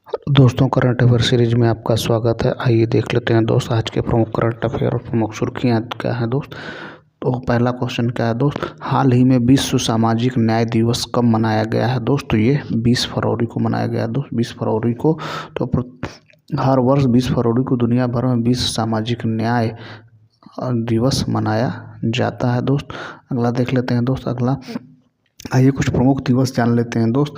दोस्तों, current affair series में आपका स्वागत है। आइए देख लेते हैं दोस्त आज के प्रमुख करंट अफेयर और प्रमुख सुर्खियां क्या है दोस्त। तो पहला क्वेश्चन क्या है दोस्त, हाल ही में विश्व सामाजिक न्याय दिवस कब मनाया गया है दोस्त। तो ये 20 फरवरी को मनाया गया है दोस्त, 20 फरवरी को। तो हर वर्ष 20 फरवरी को दुनिया भर में विश्व सामाजिक न्याय दिवस मनाया जाता है दोस्त। अगला देख लेते हैं दोस्त। अगला आइए कुछ प्रमुख दिवस जान लेते हैं दोस्त।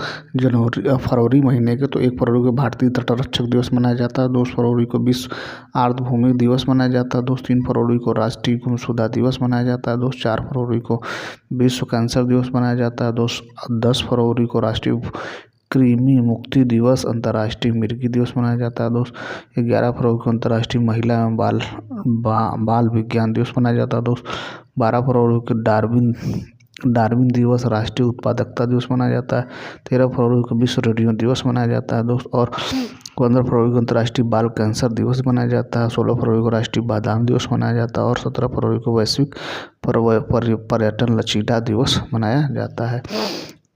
फरवरी महीने के तो 1 फरवरी को भारतीय तटरक्षक दिवस मनाया जाता है। 2 फरवरी को विश्व आर्द्रभूमि दिवस मनाया जाता है दोस्त। 3 फरवरी को राष्ट्रीय गुमशुदा दिवस मनाया जाता है दोस्त। 4 फरवरी को विश्व कैंसर दिवस मनाया जाता है दोस्त। 10 फरवरी को राष्ट्रीय कृमि मुक्ति दिवस अंतर्राष्ट्रीय मिर्गी दिवस मनाया जाता है दोस्त। 11 फरवरी को अंतर्राष्ट्रीय महिला एवं बाल विज्ञान दिवस मनाया जाता है दोस्त। 12 फरवरी को डार्विन दिवस राष्ट्रीय उत्पादकता दिवस मनाया जाता है। 13 फरवरी को विश्व रेडियो दिवस मनाया जाता है दोस्त। और 15 फरवरी को अंतर्राष्ट्रीय बाल कैंसर दिवस मनाया जाता है। 16 फरवरी को राष्ट्रीय बादाम दिवस मनाया जाता है। और 17 फरवरी को वैश्विक पर्यटन लचीला दिवस मनाया जाता है।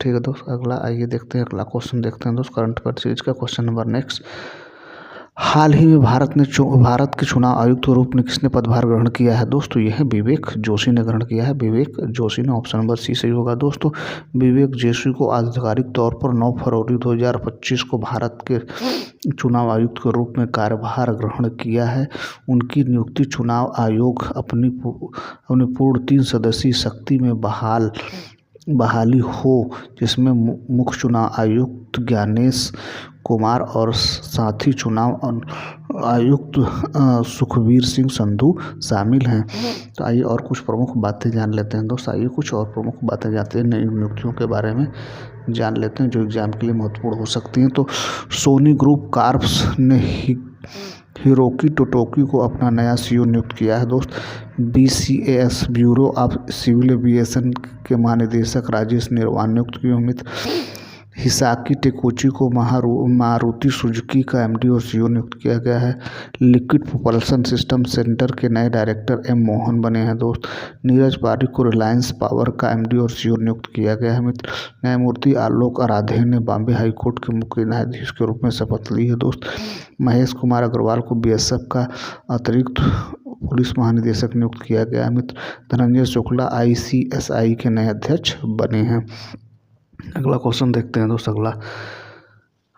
ठीक है दोस्त। अगला आइए देखते हैं, अगला क्वेश्चन देखते हैं दोस्त करंट अफेयर सीरीज का। क्वेश्चन नंबर नेक्स्ट, हाल ही में भारत के चुनाव आयुक्त के रूप में किसने पदभार ग्रहण किया है दोस्तों। यह है विवेक जोशी ने ग्रहण किया है। विवेक जोशी ने, ऑप्शन नंबर सी सही होगा दोस्तों। विवेक जोशी को आधिकारिक तौर पर 9 फरवरी 2025 को भारत के चुनाव आयुक्त के रूप में कार्यभार ग्रहण किया है। उनकी नियुक्ति चुनाव आयोग अपनी पूर्ण 3 सदस्यीय शक्ति में बहाली हो, जिसमें मुख्य चुनाव आयुक्त ज्ञानेश कुमार और साथी चुनाव आयुक्त सुखबीर सिंह संधू शामिल हैं। तो आइए और कुछ प्रमुख बातें जान लेते हैं दोस्त। आइए कुछ और प्रमुख बातें जानते हैं, नई नियुक्तियों के बारे में जान लेते हैं जो एग्जाम के लिए महत्वपूर्ण हो सकती हैं। तो सोनी ग्रुप कार्प्स ने हिरोकी टोटोकी को अपना नया सीईओ नियुक्त किया है दोस्त। BCAS bureau of civil aviation के महानिदेशक राजेश निर्वाण नियुक्त किए। अमित हिसाकी टेकुची को मारुति सुजुकी का MD और CEO नियुक्त किया गया है। लिक्विड प्रोपल्शन सिस्टम सेंटर के नए डायरेक्टर M मोहन बने हैं दोस्त। नीरज पारिक को रिलायंस पावर का MD और CEO नियुक्त किया गया है मित्र। न्यायमूर्ति आलोक आराधे ने बॉम्बे हाईकोर्ट के मुख्य न्यायाधीश के रूप में शपथ ली है दोस्त। महेश कुमार अग्रवाल को BSF का अतिरिक्त पुलिस महानिदेशक नियुक्त किया गया है मित्र। धनंजय शुक्ला ICSI के नए अध्यक्ष बने हैं। अगला क्वेश्चन देखते हैं दोस्त। अगला,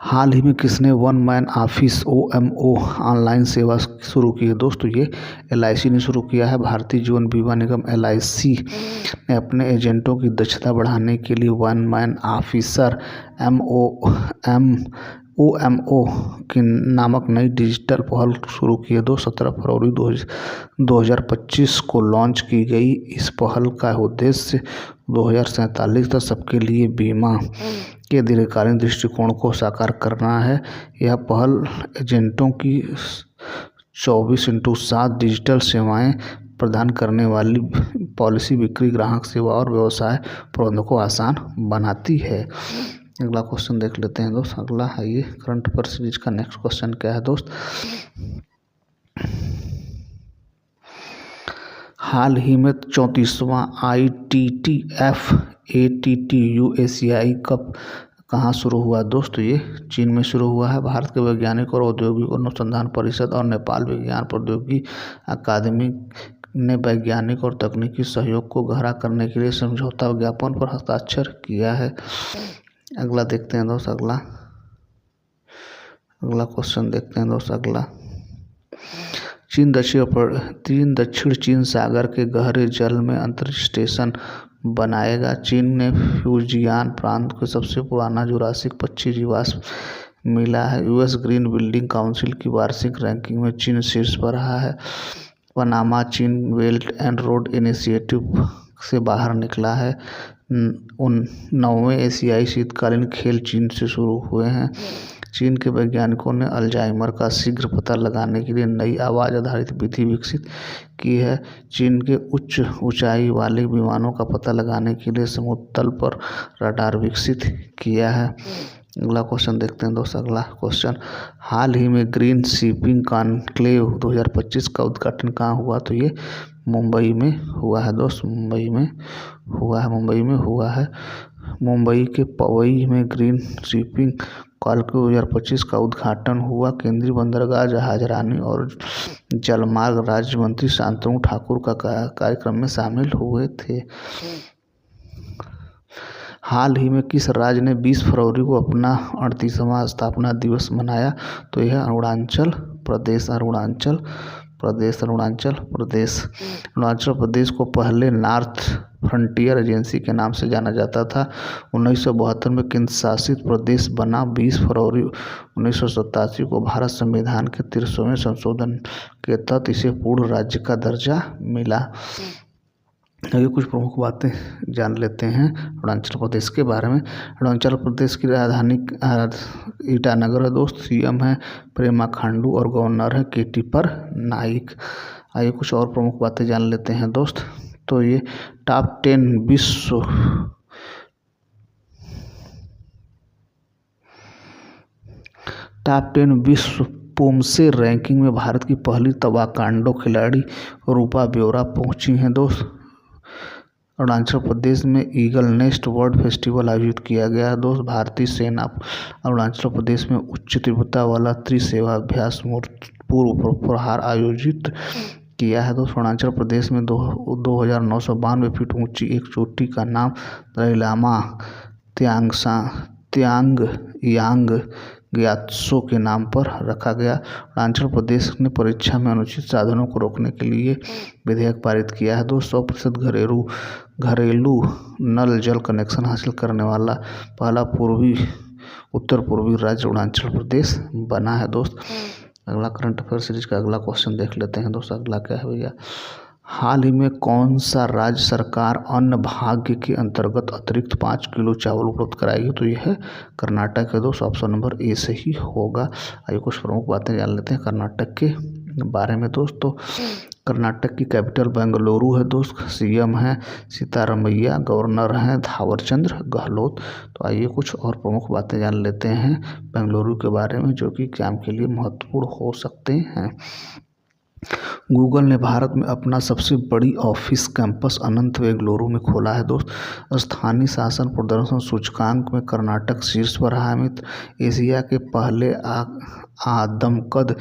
हाल ही में किसने one man office OMO online सेवा शुरू की है दोस्तों। ये LIC ने शुरू किया है। भारतीय जीवन बीमा निगम LIC ने अपने एजेंटों की दक्षता बढ़ाने के लिए वन मैन ऑफिसर OMO की नामक नई डिजिटल पहल शुरू की है। 17 फरवरी 2025 को लॉन्च की गई इस पहल का उद्देश्य 2047 तक सबके लिए बीमा के दीर्घकालीन दृष्टिकोण को साकार करना है। यह पहल एजेंटों की 24/7 डिजिटल सेवाएं प्रदान करने वाली पॉलिसी बिक्री, ग्राहक सेवा और व्यवसाय प्रबंधन को आसान बनाती है। अगला क्वेश्चन देख लेते हैं दोस्त। अगला आइए करंट अफेयर सीरीज का नेक्स्ट क्वेश्चन क्या है दोस्त, हाल ही में 34वां ITTF ATTU एशियाई कप कहाँ शुरू हुआ दोस्त। ये चीन में शुरू हुआ है। भारत के वैज्ञानिक और औद्योगिक अनुसंधान परिषद और नेपाल विज्ञान प्रौद्योगिकी अकादमी ने वैज्ञानिक और तकनीकी सहयोग को गहरा करने के लिए समझौता ज्ञापन पर हस्ताक्षर किया है। अगला देखते हैं दोस्त। अगला क्वेश्चन देखते हैं दोस्त। अगला, चीन दक्षिण चीन सागर के गहरे जल में अंतरिक्ष स्टेशन बनाएगा। चीन ने फ्यूजियान प्रांत को सबसे पुराना जुरासिक पक्षी जीवाश्म मिला है। US ग्रीन बिल्डिंग काउंसिल की वार्षिक रैंकिंग में चीन शीर्ष पर रहा है। पनामा चीन बेल्ट एंड रोड इनिशिएटिव से बाहर निकला है। 9वें एशियाई शीतकालीन खेल चीन से शुरू हुए हैं। चीन के वैज्ञानिकों ने अल्जाइमर का शीघ्र पता लगाने के लिए नई आवाज़ आधारित विधि विकसित की है। चीन के उच्च ऊंचाई वाले विमानों का पता लगाने के लिए समुद्र तल पर रडार विकसित किया है। अगला क्वेश्चन देखते हैं दोस्त। अगला क्वेश्चन, हाल ही में ग्रीन शिपिंग कॉन्क्लेव 2025 का उद्घाटन कहाँ हुआ। तो ये मुंबई में हुआ है दोस्त। मुंबई में हुआ है। मुंबई के पवई में ग्रीन शिपिंग कालका 2025 का उद्घाटन हुआ। केंद्रीय बंदरगाह, जहाजरानी और जलमार्ग राज्य मंत्री शांतनु ठाकुर का कार्यक्रम में शामिल हुए थे। हाल ही में किस राज्य ने 20 फरवरी को अपना 38वां स्थापना दिवस मनाया? तो यह अरुणाचल प्रदेश। अरुणाचल प्रदेश को पहले नॉर्थ फ्रंटियर एजेंसी के नाम से जाना जाता था। 1972 में केंद्र शासित प्रदेश बना। 20 फरवरी 1987 को भारत संविधान के 30वें संशोधन के तहत इसे पूर्ण राज्य का दर्जा मिला। ये कुछ प्रमुख बातें जान लेते हैं अरुणाचल प्रदेश के बारे में। अरुणाचल प्रदेश की राजधानी ईटानगर है दोस्त। सीएम है पेमा खांडू और गवर्नर है केटी पर नाइक। आइए कुछ और प्रमुख बातें जान लेते हैं दोस्त। तो ये टॉप 10 विश्व पोमसे रैंकिंग में भारत की पहली ताइक्वांडो खिलाड़ी रूपा बेउरा पहुंची हैं दोस्त। अरुणाचल प्रदेश में ईगल नेस्ट वर्ल्ड फेस्टिवल आयोजित किया गया है दोस्त। भारतीय सेना अरुणाचल प्रदेश में उच्च तीव्रता वाला त्रिसेवाभ्यास पूर्व प्रहार आयोजित किया है दोस्त। अरुणाचल प्रदेश में 2992 फीट ऊंची एक चोटी का नाम दलाई लामा त्सांगयांग ग्यात्सो के नाम पर रखा गया। अरुणाचल प्रदेश ने परीक्षा में अनुचित साधनों को रोकने के लिए विधेयक पारित किया है। 100% घरेलू नल जल कनेक्शन हासिल करने वाला पहला उत्तर पूर्वी राज्य अरुणाचल प्रदेश बना है दोस्त। अगला करंट अफेयर सीरीज का अगला क्वेश्चन देख लेते हैं दोस्त। अगला क्या है भैया? हाल ही में कौन सा राज्य सरकार अन्न भाग्य के अंतर्गत अतिरिक्त 5 किलो चावल उपलब्ध कराएगी? तो यह है कर्नाटक है दोस्त। ऑप्शन नंबर ए से ही होगा। आइए कुछ प्रमुख बातें जान लेते हैं कर्नाटक के बारे में दोस्त। तो कर्नाटक की कैपिटल बेंगलुरु है दोस्त। सीएम है सिद्धारमैया, गवर्नर हैं थावरचंद्र गहलोत। तो आइए कुछ और प्रमुख बातें जान लेते हैं बेंगलुरु के बारे में जो कि एग्जाम के लिए महत्वपूर्ण हो सकते हैं। गूगल ने भारत में अपना सबसे बड़ी ऑफिस कैंपस अनंत बेंगलुरु में खोला है दोस्त। स्थानीय शासन प्रदर्शन सूचकांक में कर्नाटक शीर्ष पर रहा है। एशिया के पहले आदमकद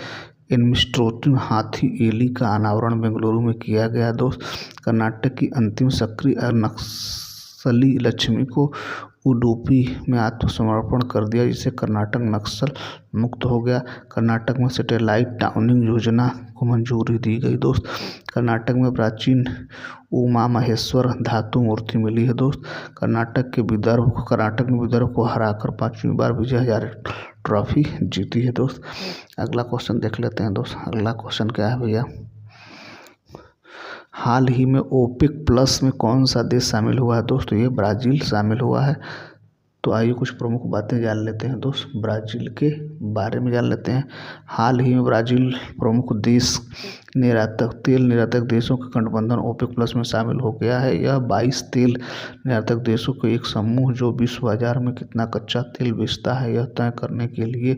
एडमिनिस्ट्रेटिव हाथी एली का अनावरण बेंगलुरु में किया गया दोस्त। कर्नाटक की अंतिम सक्रिय नक्सली लक्ष्मी को उडुपी में आत्मसमर्पण कर दिया, जिससे कर्नाटक नक्सल मुक्त हो गया। कर्नाटक में सैटेलाइट टाउनिंग योजना को मंजूरी दी गई दोस्त। कर्नाटक में प्राचीन उमा महेश्वर धातु मूर्ति मिली है दोस्त। कर्नाटक ने विदर्भ को हराकर 5वीं बार विजय हजारे ट्रॉफी जीती है दोस्त। अगला क्वेश्चन देख लेते हैं दोस्त। अगला क्वेश्चन क्या है भैया? हाल ही में ओपेक प्लस में कौन सा देश शामिल हुआ है दोस्तों? ये ब्राज़ील शामिल हुआ है। तो आइए कुछ प्रमुख बातें जान लेते हैं दोस्त ब्राज़ील के बारे में जान लेते हैं। हाल ही में ब्राज़ील प्रमुख तेल निर्यातक देशों के गठबंधन ओपेक प्लस में शामिल हो गया है। यह 22 तेल निर्यातक देशों के एक समूह जो विश्व बाजार में कितना कच्चा तेल बेचता है यह तय करने के लिए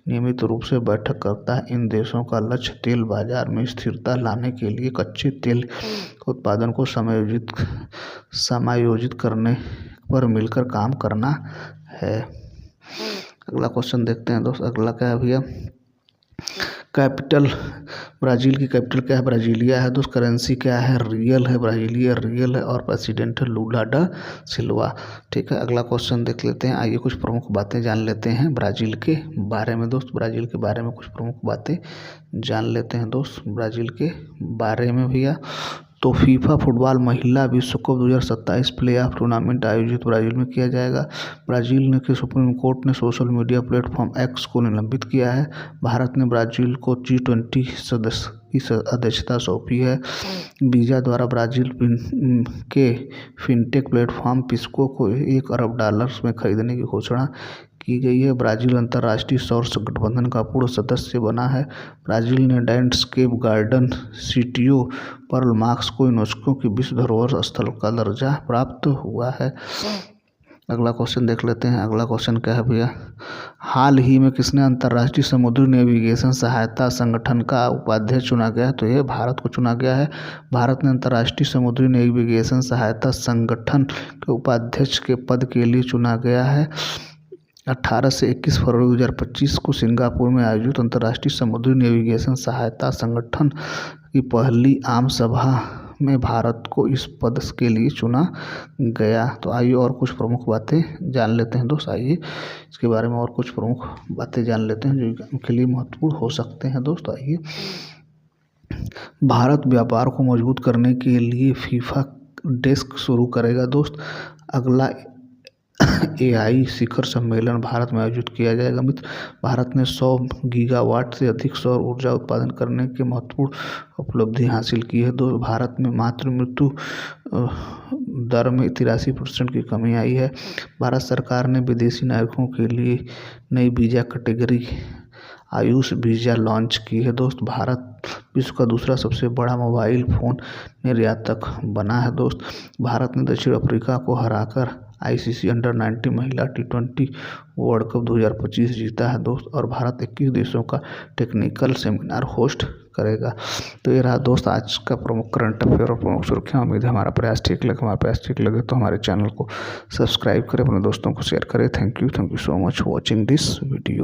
नियमित रूप से बैठक करता है। इन देशों का लक्ष्य तेल बाजार में स्थिरता लाने के लिए कच्चे तेल उत्पादन को समायोजित करने पर मिलकर काम करना है। अगला क्वेश्चन देखते हैं दोस्त। अगला क्या है भैया? ब्राज़ील की कैपिटल क्या है? ब्राज़ीलिया है दोस्त। करेंसी क्या है? रियल है, ब्राज़ीलिया रियल है। और प्रेसिडेंट है लूला डा सिल्वा। ठीक है, अगला क्वेश्चन देख लेते हैं। आइए कुछ प्रमुख बातें जान लेते हैं ब्राज़ील के बारे में दोस्त। ब्राज़ील के बारे में कुछ प्रमुख बातें जान लेते हैं दोस्त ब्राज़ील के बारे में भैया। तो फीफा फुटबॉल महिला विश्व कप 2027 प्ले ऑफ टूर्नामेंट आयोजित ब्राज़ील में किया जाएगा। ब्राज़ील के सुप्रीम कोर्ट ने सोशल मीडिया प्लेटफॉर्म एक्स को निलंबित किया है। भारत ने ब्राज़ील को G20 सदस्य की अध्यक्षता सौंपी है। वीज़ा द्वारा ब्राज़ील के फिनटेक प्लेटफॉर्म पिस्को को $1 अरब में खरीदने की घोषणा की गई है। ब्राज़ील अंतर्राष्ट्रीय सौर गठबंधन का पूर्ण सदस्य बना है। ब्राज़ील ने लैंडस्केप गार्डन सिटियो पर्ल मार्क्स को यूनेस्को की विश्व धरोहर स्थल का दर्जा प्राप्त हुआ है। अगला क्वेश्चन देख लेते हैं। अगला क्वेश्चन क्या है भैया? हाल ही में किसने अंतर्राष्ट्रीय समुद्री नेविगेशन सहायता संगठन का उपाध्यक्ष चुना गया है? तो ये भारत को चुना गया है। भारत ने अंतर्राष्ट्रीय समुद्री नेविगेशन सहायता संगठन के उपाध्यक्ष के पद के लिए चुना गया है। 18 से 21 फरवरी 2025 को सिंगापुर में आयोजित अंतर्राष्ट्रीय समुद्री नेविगेशन सहायता संगठन की पहली आम सभा में भारत को इस पद के लिए चुना गया। तो आइए और कुछ प्रमुख बातें जान लेते हैं दोस्त। आइए इसके बारे में और कुछ प्रमुख बातें जान लेते हैं जो उनके लिए महत्वपूर्ण हो सकते हैं दोस्त। आइए, भारत व्यापार को मजबूत करने के लिए फीफा डेस्क शुरू करेगा दोस्त। अगला AI शिखर सम्मेलन भारत में आयोजित किया जाएगा मित्र। भारत ने 100 गीगावाट से अधिक सौर ऊर्जा उत्पादन करने के महत्वपूर्ण उपलब्धि हासिल की है। भारत में मातृ मृत्यु दर में 83% की कमी आई है। भारत सरकार ने विदेशी नागरिकों के लिए नई visa category Ayush visa launch की है दोस्त। भारत विश्व का दूसरा सबसे बड़ा मोबाइल फ़ोन निर्यातक बना है दोस्त। भारत ने दक्षिण अफ्रीका को हराकर ICC अंडर-19 महिला T20 वर्ल्ड कप 2025 जीता है दोस्त। और भारत 21 देशों का टेक्निकल सेमिनार होस्ट करेगा। तो ये रहा दोस्त आज का प्रमुख करंट अफेयर और प्रमुख सुर्खियाँ। उम्मीद है हमारा प्रयास ठीक लगे तो हमारे चैनल को सब्सक्राइब करें, अपने दोस्तों को शेयर करें। Thank you so much watching this video.